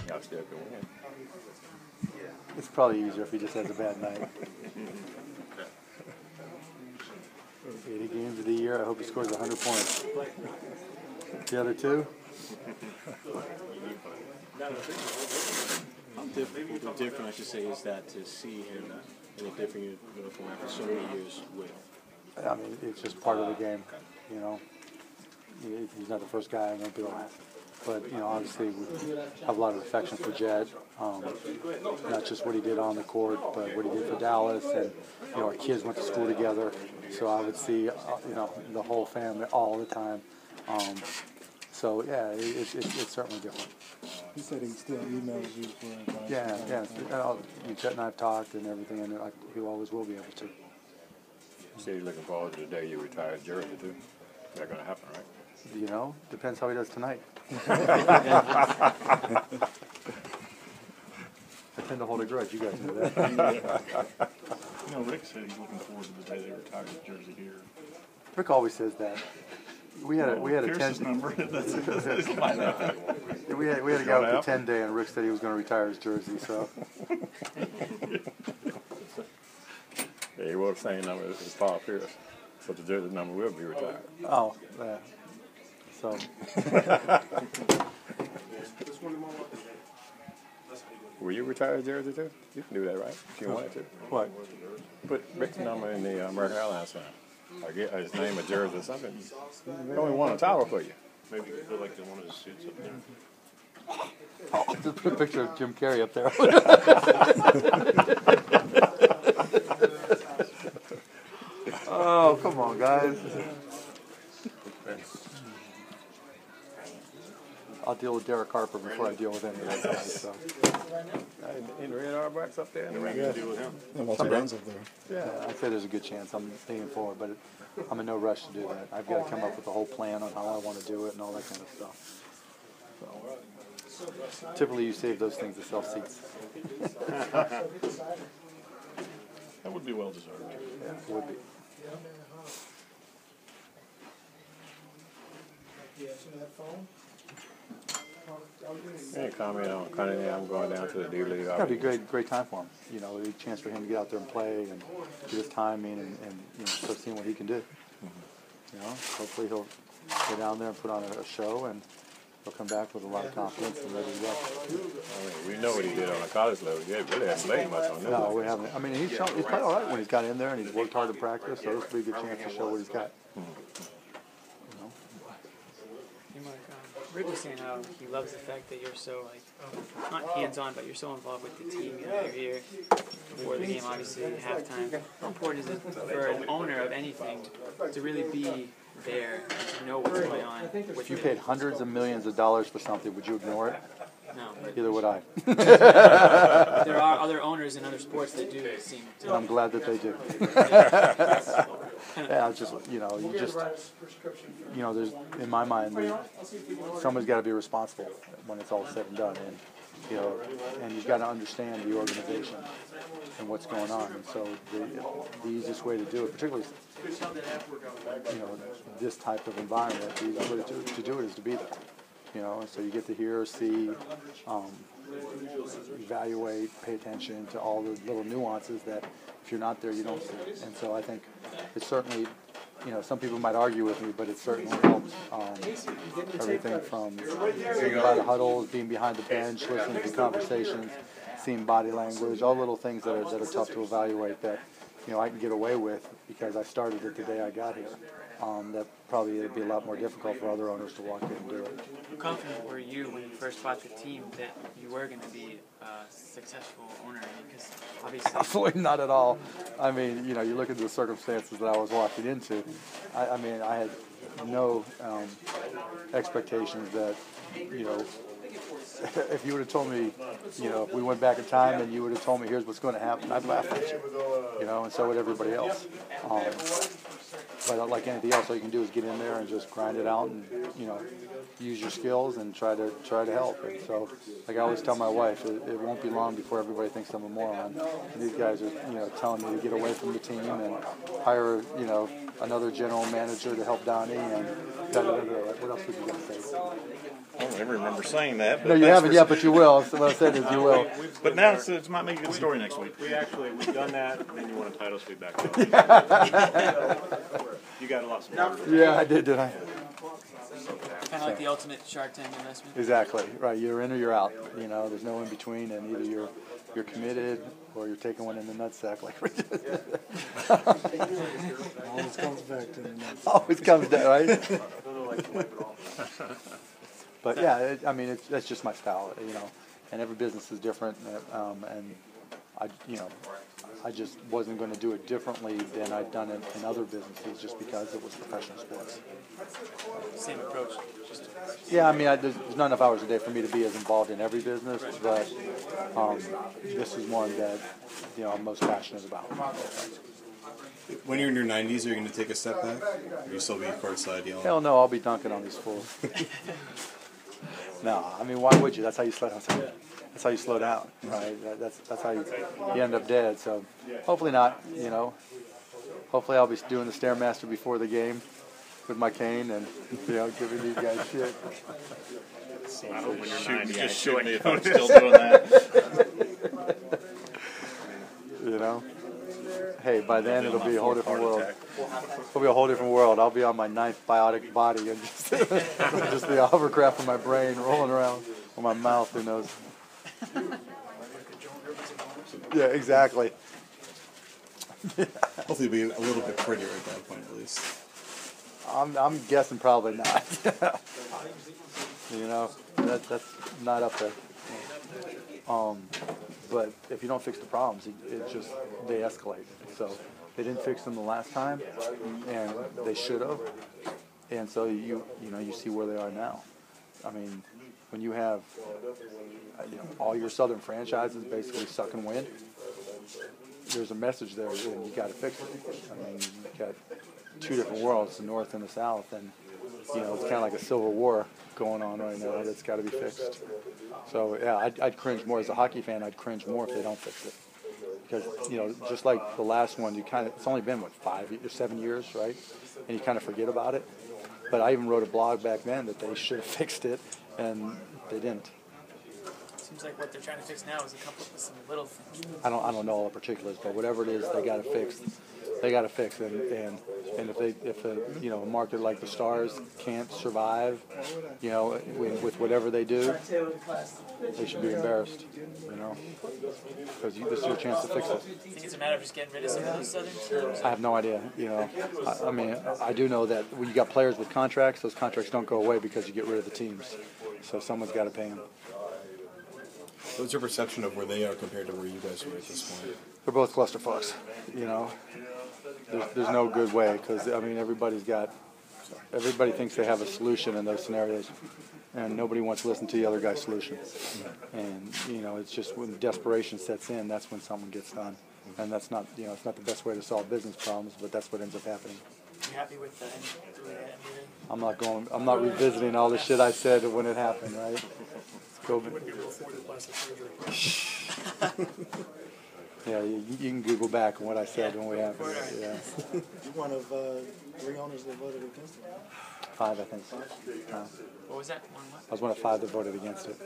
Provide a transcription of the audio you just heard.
Y'all still can win. It's probably easier if he just has a bad night. 80 games of the year. I hope he scores 100 points. The other two? How different, I should say, is that to see him in a different uniform after so many years with? I mean, it's just part of the game, you know. He's not the first guy, and won't be the last. But, you know, obviously we have a lot of affection for Jed. Not just what he did on the court, but what he did for Dallas. And, you know, our kids went to school together. So I would see, you know, the whole family all the time. So, yeah, it's certainly different. He said he still emails you for advice. Yeah. Chet and I have talked and everything, and he always will be able to. You said you're looking forward to the day you retire Jersey, too. That's going to happen, right? You know, depends how he does tonight. I tend to hold a grudge. You guys know that. You know, Rick said he's looking forward to the day they retire his jersey here. Rick always says that. We had a 10 number. we had a guy with a 10-day, and Rick said he was going to retire his jersey. So. Yeah, he wore the same number as Paul Pierce, but the jersey number will be retired. Oh, yeah. So. Will you retire his jersey too? You can do that, right? If you wanted to. What? Put Rick's number in the American Airlines sign. Or get his name, a jersey or something. He only won a title for you. Maybe you could put like one of his suits up there. Oh, just put a picture of Jim Carrey up there. Oh, come on, guys. I'll deal with Derek Harper before I deal with any of those guys. So. In the Red Auerbachs up there in the ring. Deal with him. And Walter Brown's up there. Yeah, I'd say there's a good chance. I'm thinking forward, but I'm in no rush to do that. I've got to come up with a whole plan on how I want to do it and all that kind of stuff. So, typically, you save those things to sell seats. That would be well deserved. Yeah, it would be. Any comment on Cunningham going down to the D-League? It's going to be a great time for him. You know, a chance for him to get out there and play and get his timing and you know, start seeing what he can do. You know, hopefully he'll go down there and put on a show, and he'll come back with a lot of confidence and ready to go. I mean, we know what he did on the college level. He really hasn't played much on that. No, we haven't. I mean, he's played all right when he's got in there, and he's worked hard to practice, so this will be a good chance to show what he's got. Rick was saying how he loves the fact that you're so, like, not hands-on, but you're so involved with the team. You know, you're here before the game, obviously, halftime. How important is it for an owner of anything to really be there and to know what's going on? If you paid hundreds of millions of dollars for something, would you ignore it? No. Neither would I. There are other owners in other sports that do seem to. I'm glad that they do. Yeah, it's just, you know, there's, in my mind, someone's got to be responsible when it's all said and done, and, you know, and you've got to understand the organization and what's going on. And so the easiest way to do it, particularly, you know, this type of environment, the easiest way to do it is to be there. You know, and so you get to hear, see, evaluate, pay attention to all the little nuances that if you're not there, you don't see. And so I think it's certainly, you know, some people might argue with me, but it certainly helps. Everything from being by the huddles, being behind the bench, listening to conversations, seeing body language, all little things that are tough to evaluate that, you know, I can get away with because I started it the day I got here. That probably would be a lot more difficult for other owners to walk in and do it. How confident were you when you first bought the team that you were going to be a successful owner? Because obviously, absolutely not at all. I mean, you know, you look at the circumstances that I was walking into. I mean, I had no expectations that, you know, if you would have told me, you know, if we went back in time and you would have told me here's what's going to happen, I'd laugh at you know, and so would everybody else. But like anything else, all you can do is get in there and just grind it out and, you know, use your skills and try to help. And so, like I always tell my wife, it won't be long before everybody thinks I'm a moron. And these guys are, you know, telling me to get away from the team and hire, you know, another general manager to help Donnie and da-da-da-da. What else would you got to say? don't ever remember saying that. But No, you haven't yet, but you will. So what I said is you will. But now it might make a good story next week. We've done that, and then you won a title sweep back home. You got a lot smarter. Yeah, I did, didn't I? Kind of like the ultimate Shark Tank investment. Exactly. Right. You're in or you're out. You know, there's no in between, and either you're committed or you're taking one in the nutsack. Like Always comes back to the next. always comes down, right? But yeah, I mean, that's just my style, you know. And every business is different, and I just wasn't going to do it differently than I'd done it in other businesses, just because it was professional sports. Same approach. Yeah, I mean, there's not enough hours a day for me to be as involved in every business, but this is one that I'm most passionate about. When you're in your 90s, are you going to take a step back? Or you still be courtside yelling? Hell no, I'll be dunking on these fools. No, I mean, why would you? That's how you slow down. That's how you slow down, right? That's how you end up dead. So hopefully not. Hopefully I'll be doing the Stairmaster before the game with my cane and giving these guys shit. Just shoot me if I'm still doing that. Hey, by then it'll be a whole different world. It'll be a whole different world. I'll be on my 9th biotic body and just the hovercraft in my brain rolling around, or my mouth, who knows. Yeah, exactly. Hopefully it'll be a little bit prettier at that point, at least. I'm guessing probably not. That's not up there. But if you don't fix the problems, they escalate. So they didn't fix them the last time, and they should have. And so you see where they are now. I mean, when you have all your Southern franchises basically sucking wind, there's a message there, and you got to fix it. I mean, you got two different worlds, the North and the South, and it's kind of like a civil war going on right now that's got to be fixed. So yeah, I'd cringe more as a hockey fan. I'd cringe more if they don't fix it, because just like the last one, it's only been 5 or 7 years, right? And you kind of forget about it. But I even wrote a blog back then that they should have fixed it, and they didn't. Seems like what they're trying to fix now is a couple of some little things. I don't know all the particulars, but whatever it is, they got to fix. They got to fix it, and if a market like the Stars can't survive, with whatever they do, they should be embarrassed, because this is your chance to fix it. I think it's a matter of just getting rid of some of those Southern teams. I have no idea. I mean, I do know that when you got players with contracts, those contracts don't go away because you get rid of the teams. So someone's got to pay them. What's your perception of where they are compared to where you guys were at this point? They're both ClusterFucks. There's no good way, because I mean everybody thinks they have a solution in those scenarios, and nobody wants to listen to the other guy's solution. And it's just when desperation sets in, that's when something gets done, and that's not it's not the best way to solve business problems, but that's what ends up happening. You happy with the NBA? I'm not revisiting all the shit I said when it happened, right? Go. Yeah, you can Google back on what I said when we happened. Yeah. You're one of 3 owners that voted against it. 5, I think. What was that? One what? I was one of 5 that voted against it.